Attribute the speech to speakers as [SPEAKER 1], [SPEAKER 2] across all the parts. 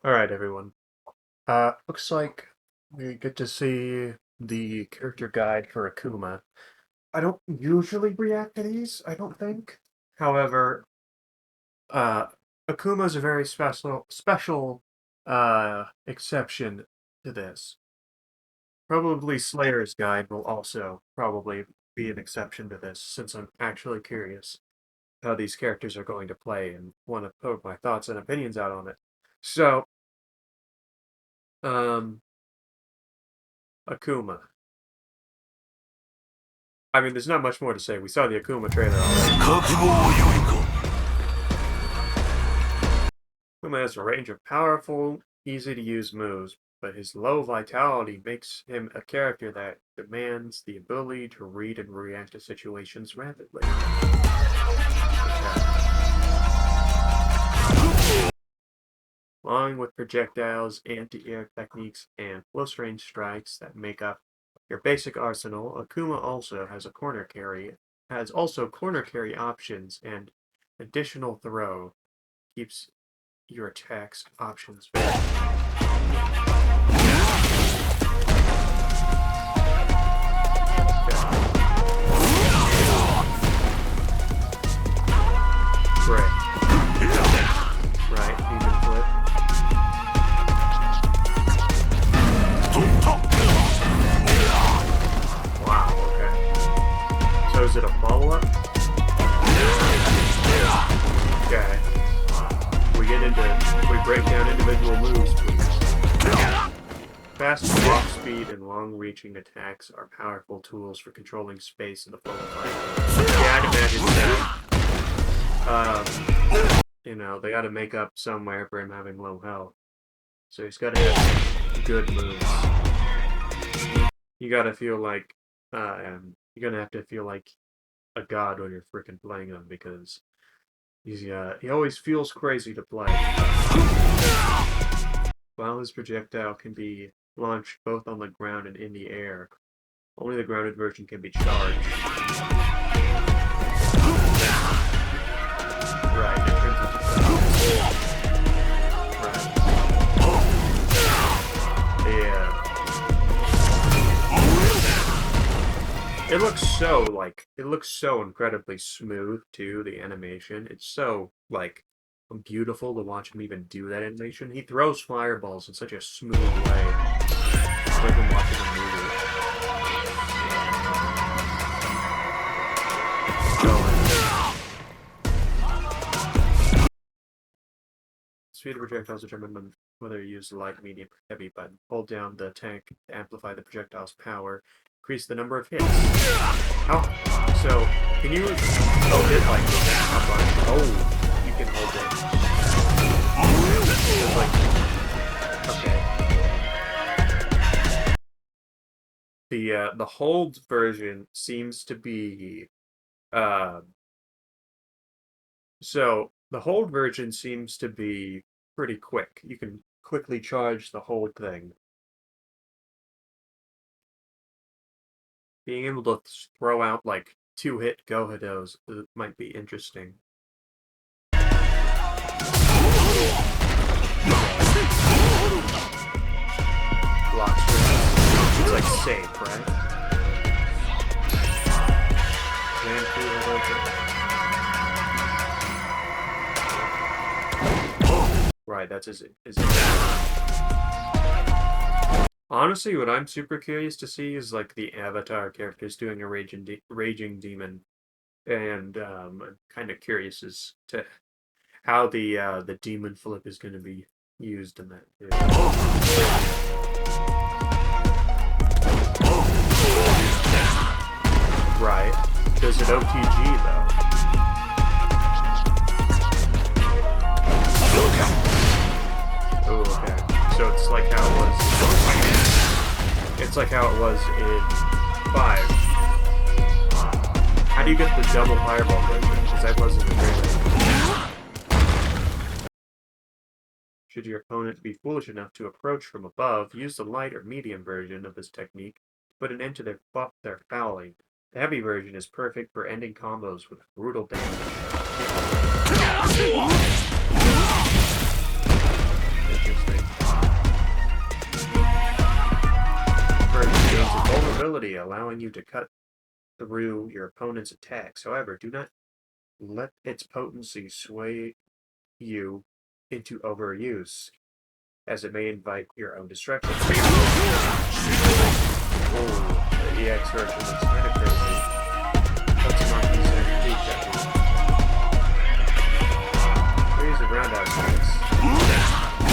[SPEAKER 1] Alright, everyone. Looks like we get to see the character guide for Akuma. I don't usually react to these, I don't think. However, uh, Akuma is a very special exception to this. Probably Slayer's guide will also probably be an exception to this, since I'm actually curious how these characters are going to play and want to put my thoughts and opinions out on it. So, um, Akuma. I mean, there's not much more to say. We saw the Akuma trailer already.
[SPEAKER 2] 覚悟をよいか
[SPEAKER 1] Akuma has a range of powerful, easy-to-use moves, but his low vitality makes him a character that demands the ability to read and react to situations rapidly. Along with projectiles, anti-air techniques, and close-range strikes that make up your basic arsenal, Akuma also has corner carry options and additional throw. Keeps your attacks options varied. Great. Right, demon flip. Wow, okay. So is it a follow-up? Okay. We break down individual moves, please. Fast walk speed and long-reaching attacks are powerful tools for controlling space in the flow of fight. Yeah, I'd imagine that. They gotta make up somewhere for him having low health. So he's gotta have good moves. You gotta feel like, you're gonna have to feel like a god when you're freaking playing him because he always feels crazy to play. While his projectile can be launched both on the ground and in the air, only the grounded version can be charged. Right, it turns into right. Yeah. It looks so incredibly smooth too, the animation. It's so, beautiful to watch him even do that animation. He throws fireballs in such a smooth way. It's like I'm watching a movie. Speed of projectiles determine whether you use light, medium, or heavy button. Hold down the tank to amplify the projectile's power. Increase the number of hits. How? So, can you hold it like that? Oh, you can hold it. Okay. The hold version seems to be so the hold version seems to be pretty quick. You can quickly charge the hold thing. Being able to throw out like 2-hit Go-Hidos might be interesting. Block strings. It's like safe, right? Land through right, that's is it. Honestly, what I'm super curious to see is like the Avatar characters doing a raging demon, and I'm kind of curious as to how the demon flip is going to be used in that. Right. Does it OTG though? Oh, okay. So it's like how it was. It's like how it was in 5. How do you get the double fireball version? Because that wasn't the trailer. Should your opponent be foolish enough to approach from above, use the light or medium version of this technique to put an end to their fouling. The heavy version is perfect for ending combos with brutal damage. Interesting. ability, allowing you to cut through your opponent's attacks. However, do not let its potency sway you into overuse, as it may invite your own destruction. Oh, the EX version is kind of crazy. Atsumaki's MP technique. Series of roundout attacks.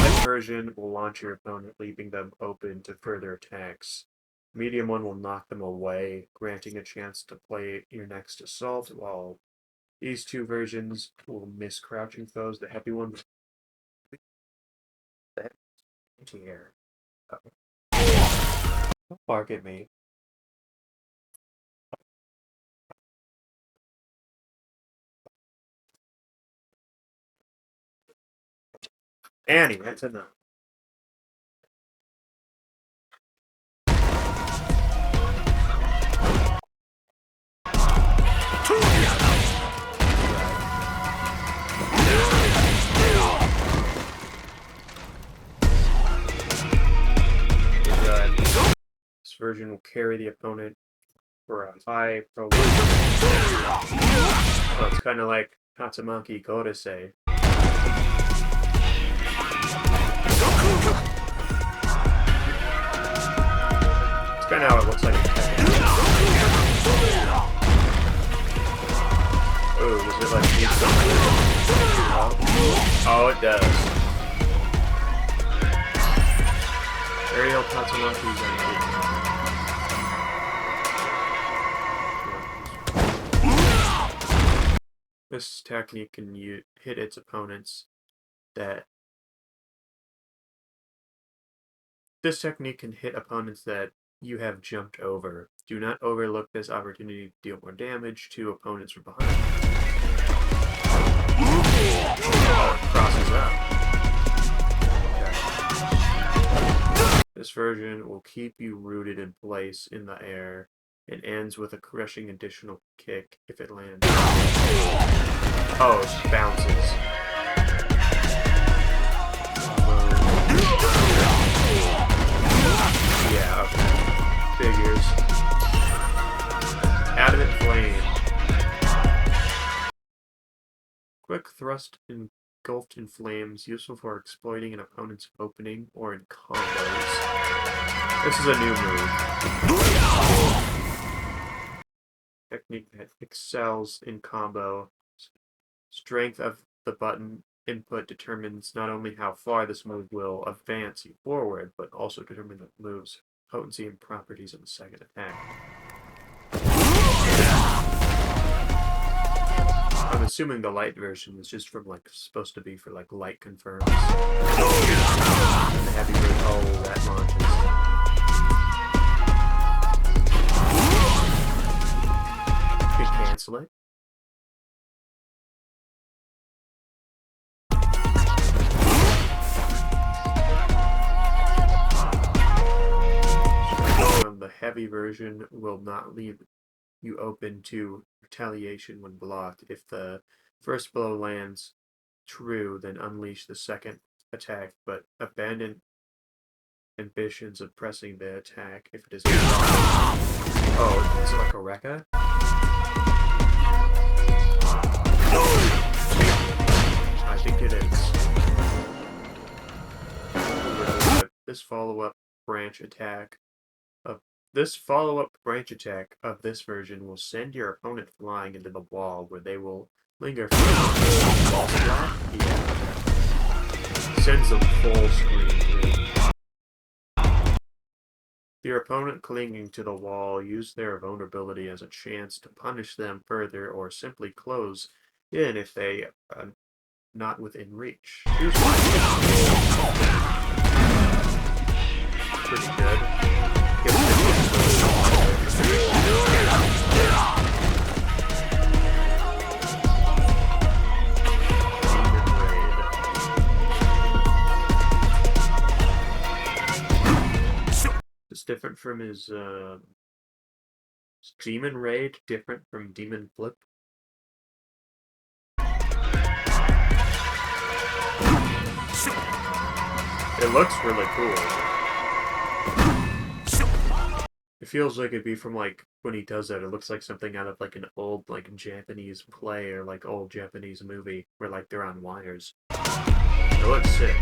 [SPEAKER 1] Light version will launch your opponent, leaving them open to further attacks. Medium one will knock them away, granting a chance to play your next assault, while these two versions will miss crouching foes. The heavy one anti-air. Don't bark at me. Annie, that's enough. This version will carry the opponent for a high prolonged. So it's kind of like Tatsumaki Godase. It's kind of how it looks like. Oh, does it like need something? Oh, it does. Aerial Tatsumaki's This technique can hit its opponents that you have jumped over. Do not overlook this opportunity to deal more damage to opponents from behind. Oh, it crosses up. Okay. This version will keep you rooted in place in the air. It ends with a crushing additional kick if it lands. Oh, it bounces. Yeah, okay. Figures. Adamant Flame. Quick thrust engulfed in flames, useful for exploiting an opponent's opening or in combos. This is a new move. Technique that excels in combo. Strength of the button input determines not only how far this move will advance you forward, but also determine the move's potency and properties of the second attack. I'm assuming the light version is just from supposed to be for light confirms. And the heavy version, oh, that launches. Cancel it. The heavy version will not leave you open to retaliation when blocked. If the first blow lands true, then unleash the second attack, but abandon ambitions of pressing the attack if it is blocked. Oh, is it like a Rekka? I think it is. This follow-up branch attack of this version will send your opponent flying into the wall, where they will linger for wall splat. Yeah. Sends them full screen. Your opponent clinging to the wall, use their vulnerability as a chance to punish them further, or simply close in if they are not within reach. Here's one. Pretty good. It's different from his Demon Raid, different from Demon Flip. It looks really cool. It feels like it'd be from like when he does that. It looks like something out of like an old like Japanese play or like old Japanese movie where like they're on wires. It looks sick.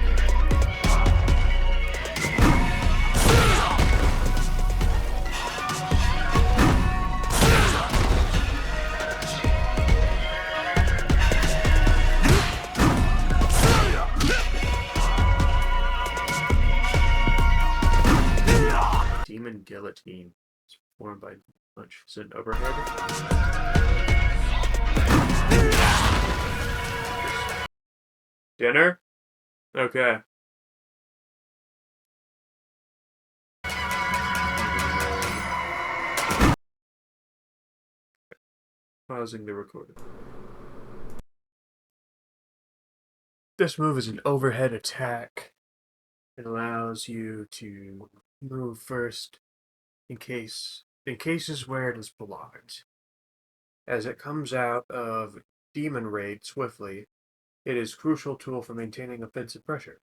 [SPEAKER 1] Demon Guillotine. It's performed by Punch. Is it an overhead? Dinner? Okay. Pausing the recording. This move is an overhead attack. It allows you to move first in cases where it is blocked. As it comes out of Demon Raid swiftly, it is a crucial tool for maintaining offensive pressure.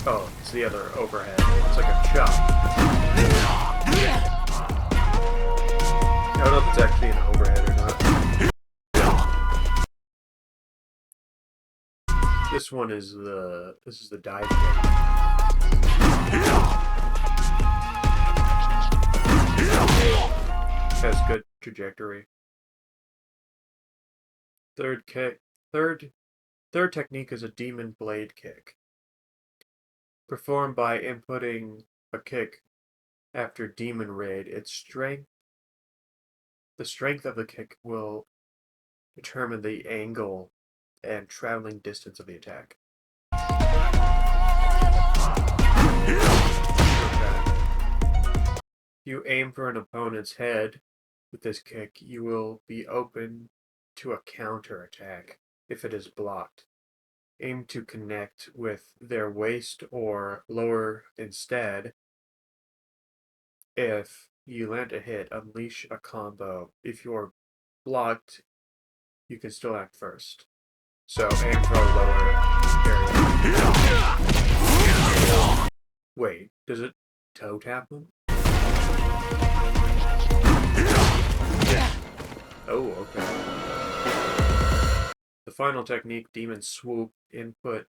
[SPEAKER 1] Oh, it's the other overhead. It's like a chop. I don't know if it's actually an overhead or not. This one is the dive kick. Has good trajectory. Third technique is a demon blade kick. Performed by inputting a kick after demon raid, the strength of the kick will determine the angle and traveling distance of the attack. If you aim for an opponent's head with this kick, you will be open to a counter attack if it is blocked. Aim to connect with their waist or lower instead. If you land a hit, unleash a combo. If you're blocked, you can still act first. So aim for a lower area. Wait, does it toe tap them? Oh, okay. The final technique, Demon Swoop, input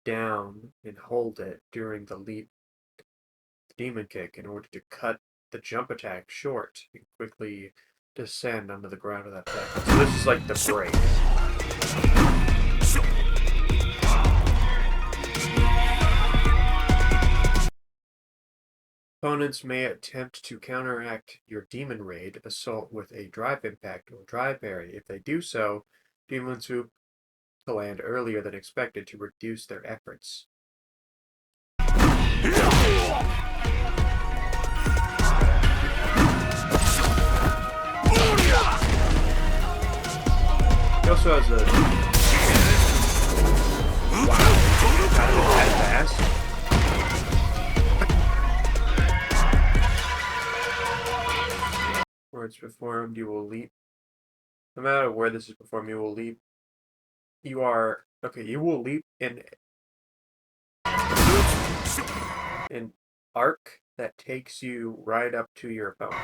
[SPEAKER 1] down and hold it during the leap Demon Kick in order to cut the jump attack short and quickly descend onto the ground with that attack. So this is like the break. Opponents may attempt to counteract your Demon Raid assault with a Drive Impact or Drive Parry. If they do so, Demon Swoop will land earlier than expected to reduce their efforts. He also has a... Wow, that fast. Where it's performed, you will leap. No matter where this is performed, you will leap. You will leap in an arc that takes you right up to your opponent.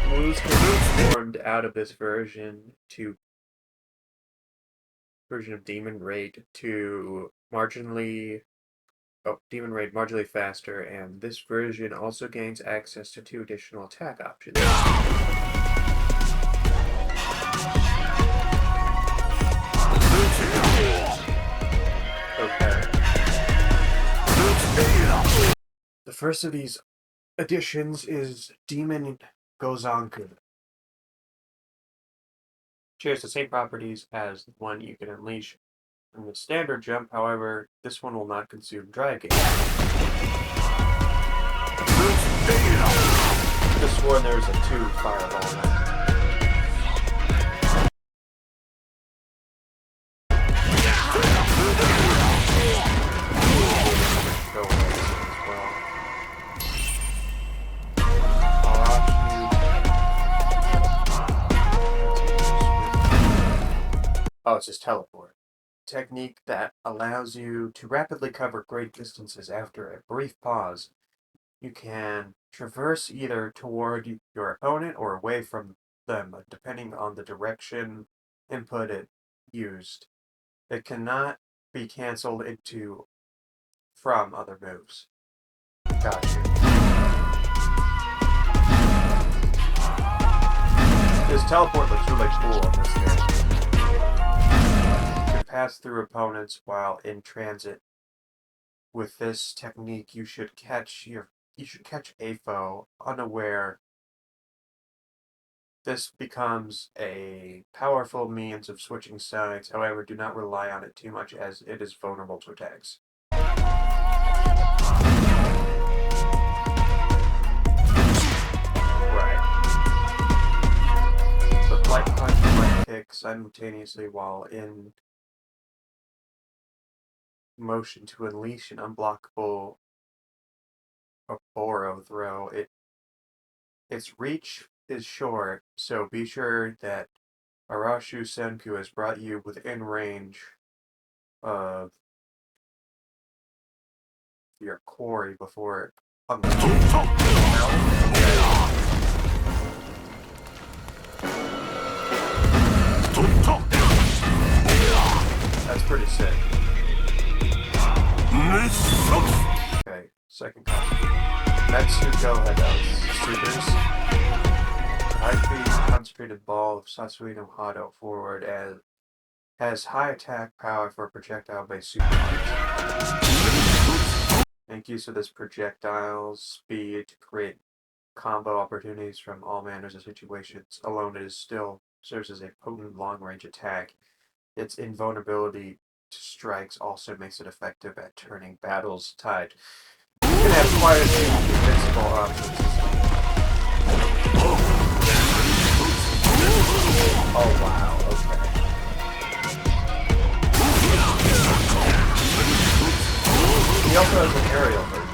[SPEAKER 1] Moves can be formed out of this version of Demon Raid to Demon Raid marginally faster, and this version also gains access to 2 additional attack options. Okay. The first of these additions is Demon Gozanku. Shares the same properties as the one you can unleash from the standard jump, however, this one will not consume Dragon. This one there's a 2 fireball now. Go away as well. Oh, it's just teleport. technique that allows you to rapidly cover great distances after a brief pause. You can traverse either toward your opponent or away from them, depending on the direction input it used. It cannot be canceled into from other moves. Gotcha. This teleport looks really cool on this game. You can pass through opponents while in transit. With this technique, you should catch a foe unaware. This becomes a powerful means of switching sides. However, do not rely on it too much as it is vulnerable to attacks. Light punch and light kick simultaneously while in motion to unleash an unblockable Boro throw. Its reach is short, so be sure that Arashu Senku has brought you within range of your quarry before it That's pretty sick. Okay, second costume. Metsuko Hado's Supers. High-speed concentrated ball of Satsui no Hado forward has high attack power for projectile-based super arms. Make use of this projectile's speed to create combo opportunities from all manners of situations. Alone, it still serves as a potent long-range attack. Its invulnerability to strikes also makes it effective at turning battles tide. You can have quite a few invincible options. Oh wow, okay. He also has an aerial version.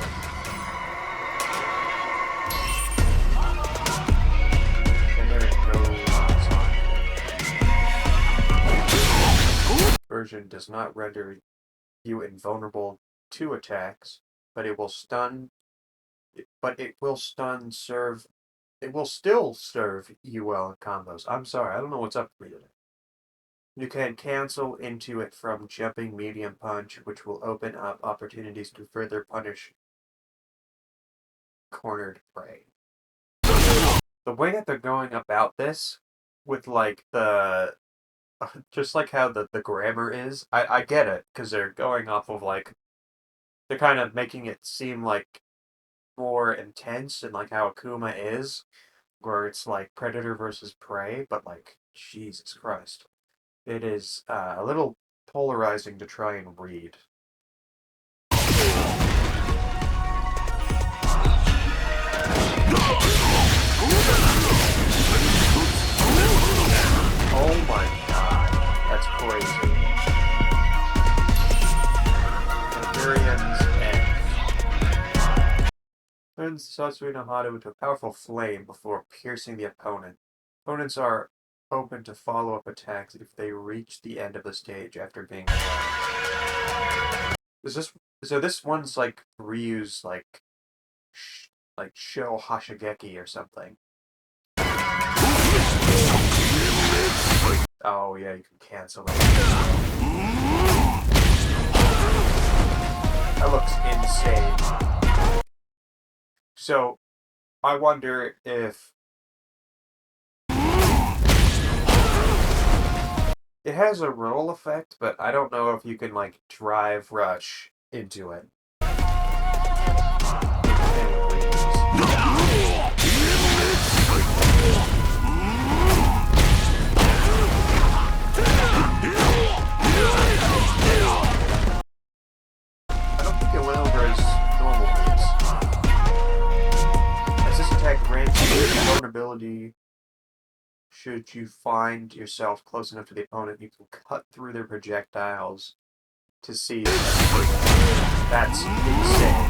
[SPEAKER 1] Version does not render you invulnerable to attacks, but it will still serve you well in combos. I'm sorry, I don't know what's up with me today. You can cancel into it from jumping medium punch, which will open up opportunities to further punish cornered prey. The way that they're going about this, with like just like how the grammar is, I get it, because they're going off of like, they're kind of making it seem like more intense and like how Akuma is, where it's like predator versus prey, but like, Jesus Christ. It is a little polarizing to try and read. Oh my god, that's crazy. Imperium's end. Turns Satsui no Hado into a powerful flame before piercing the opponent. Opponents are open to follow-up attacks if they reach the end of the stage after being so this one's like Ryu's like Sho Hashigeki or something. Oh yeah, you can cancel it. That looks insane. So I wonder if it has a roll effect, but I don't know if you can like drive rush into it. I don't think it went over as normal moves. As this attack grants you vulnerability. Should you find yourself close enough to the opponent, you can cut through their projectiles to see them. That's insane.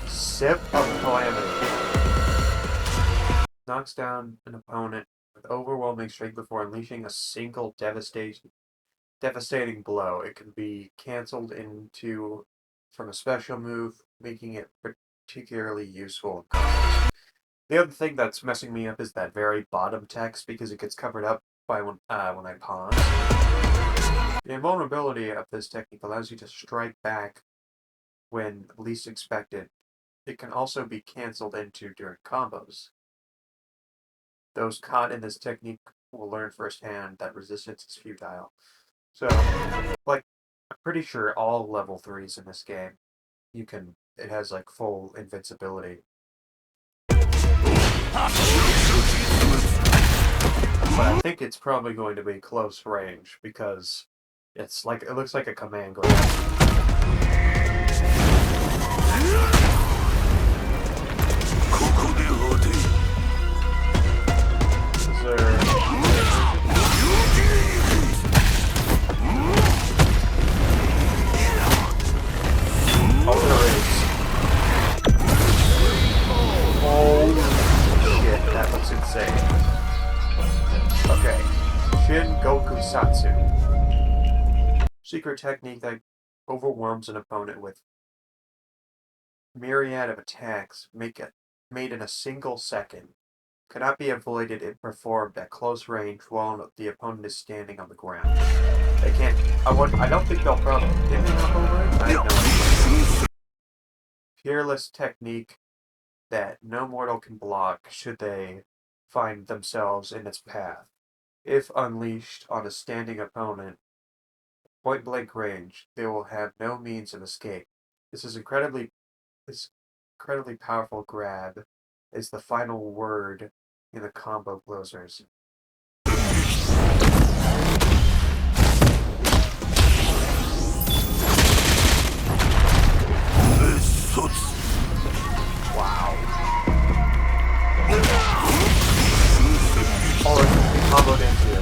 [SPEAKER 1] Sip of Calamity. Knocks down an opponent with overwhelming strength before unleashing a single devastating blow. It can be cancelled into from a special move, making it particularly useful in combos. The other thing that's messing me up is that very bottom text because it gets covered up by when I pause. The invulnerability of this technique allows you to strike back when least expected. It can also be cancelled into during combos. Those caught in this technique will learn firsthand that resistance is futile. So, like, I'm pretty sure all level 3s in this game, it has, like, full invincibility. But I think it's probably going to be close range, because it looks like a command grab. That looks insane. Okay. Shin Goku Satsu. Secret technique that overwhelms an opponent with myriad of attacks made in a single second. Cannot be avoided if performed at close range while the opponent is standing on the ground. They can't. I don't think they'll probably get me up over it. I have no idea. Fearless technique that no mortal can block should they find themselves in its path. If unleashed on a standing opponent, point-blank range, they will have no means of escape. This incredibly powerful grab is the final word in the combo closers. Wow. Oh, it can be comboed into.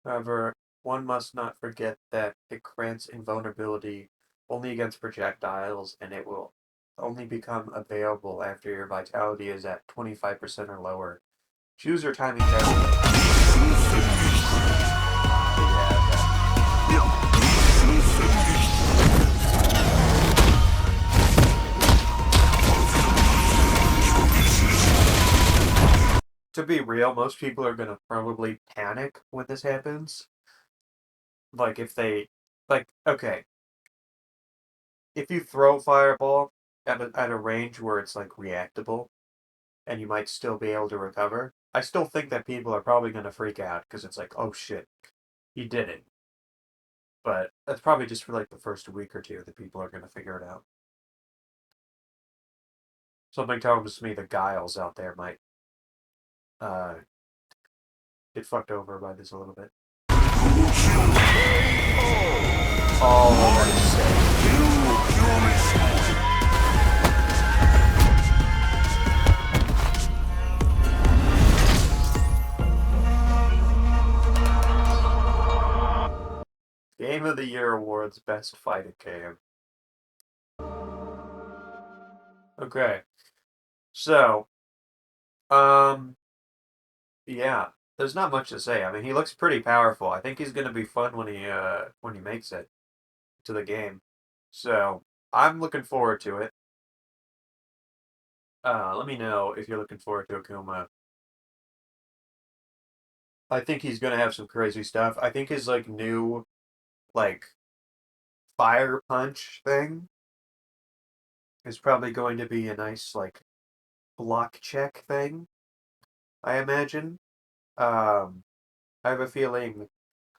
[SPEAKER 1] However, one must not forget that it grants invulnerability only against projectiles, and it will only become available after your vitality is at 25% or lower. Choose your timing carefully. To be real, most people are gonna probably panic when this happens. Like, okay. If you throw Fireball at a range where it's, like, reactable, and you might still be able to recover, I still think that people are probably gonna freak out, because it's like, oh shit, he did it. But that's probably just for, like, the first week or two that people are gonna figure it out. Something tells me the Guiles out there might get fucked over by this a little bit. Oh, that is sick. Game of the Year Awards Best Fighting Game. Okay. So, yeah, there's not much to say. I mean, he looks pretty powerful. I think he's gonna be fun when he makes it to the game. So, I'm looking forward to it. Let me know if you're looking forward to Akuma. I think he's gonna have some crazy stuff. I think his like new like fire punch thing is probably going to be a nice like block check thing, I imagine. I have a feeling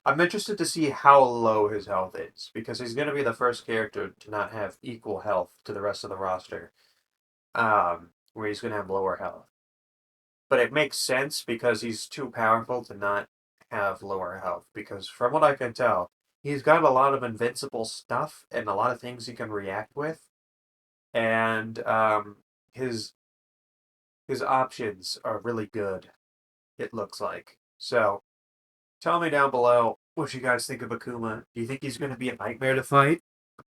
[SPEAKER 1] I'm interested to see how low his health is, because he's going to be the first character to not have equal health to the rest of the roster, where he's going to have lower health. But it makes sense because he's too powerful to not have lower health, because from what I can tell, he's got a lot of invincible stuff and a lot of things he can react with, and his options are really good, it looks like. So, tell me down below what you guys think of Akuma. Do you think he's going to be a nightmare to fight?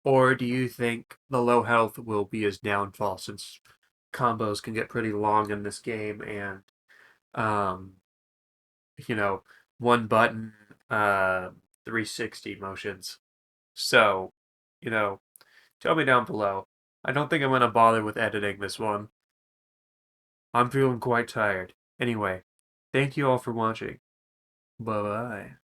[SPEAKER 1] Or do you think the low health will be his downfall since combos can get pretty long in this game and um you know, one button 360 motions. So, you know, tell me down below. I don't think I'm gonna bother with editing this one. I'm feeling quite tired. Anyway, thank you all for watching. Bye bye.